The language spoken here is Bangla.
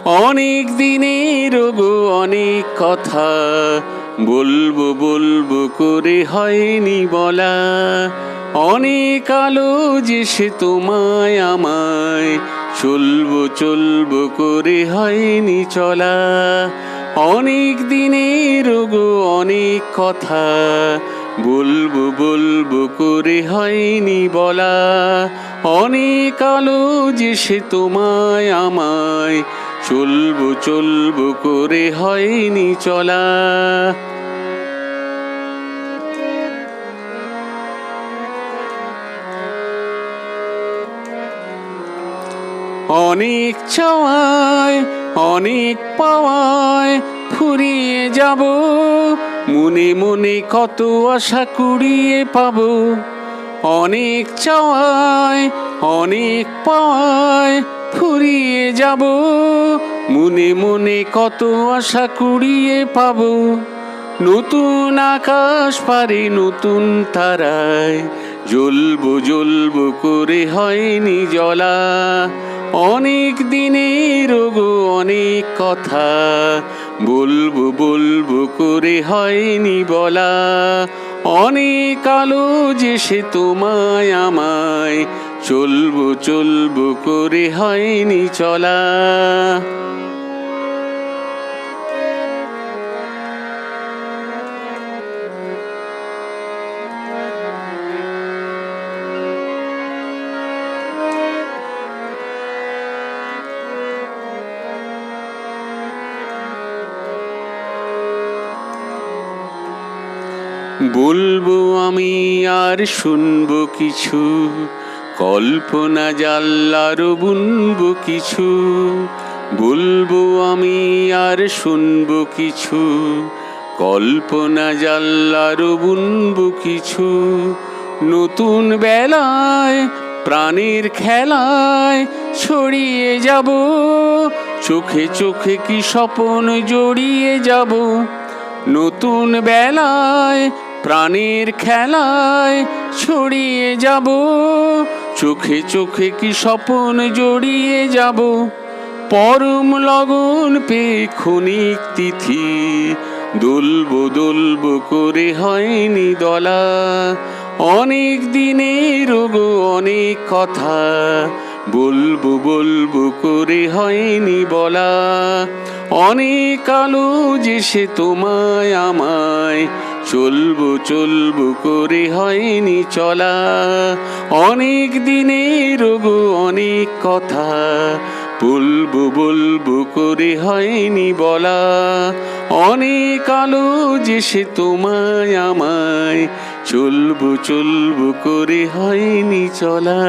অনেক দিনের গো অনেক কথা, বলবো বলবো করে হয়নি বলা। অনেক আলো যে সে তোমায় আমায়, চলবো চলবো করে হয়নি চলা। অনেক দিনের গো অনেক কথা, বলবো বলবো করে হয়নি বলা। অনেক আলো যে সে তোমায় আমায়, চলবো চলবো করে হয়নি চলা। অনেক চাওয়ায় অনেক পাওয়ায় ফুরিয়ে যাব, মনে মনে কত আশা কুড়িয়ে পাবো। অনেক চাওয়ায় অনেক পাওয়ায় ফুরিয়ে যাব, মনে মনে কত আশা কুড়িয়ে পাবো। নতুন আকাশ পারে নতুন তারায়, জ্বলবো জ্বলবো করে হয়নি জ্বলা। অনেক দিনের গো অনেক কথা, বলবো বলবো করে হয়নি বলা। অনেক আলো যে সে তোমায় আমায়, চলবো চলবো করে হয়নি চলা। বলবো আমি আর শুনবো কিছু, কল্পনা জাল বুনবো কিছু। বলবো আমি আর শুনবো কিছু, কল্পনা জাল বুনবো কিছু। নতুন বেলায় প্রাণের খেলায় ছড়িয়ে যাব, চোখে চোখে কি স্বপ্ন জড়িয়ে যাব। নতুন বেলায় প্রাণের খেলায় ছড়িয়ে যাব, চোখে চোখে কি স্বপ্ন জড়িয়ে যাব। পরম লগন পেয়ে ক্ষণিক তিথি, দুলবো দুলবো করে হয়নি দলা। অনেক দিনের গো অনেক কথা, বলবো বলবো করে হয়নি বলা। অনেক আলো যে সে তোমায় আমায়, চলবো চলবো করে হয়নি চলা। অনেক দিনের গো অনেক কথা, বলবো বলবো করে হয়নি বলা। অনেক আলো যে সে তোমায় আমায়, চলবো চলবো করে হয়নি চলা।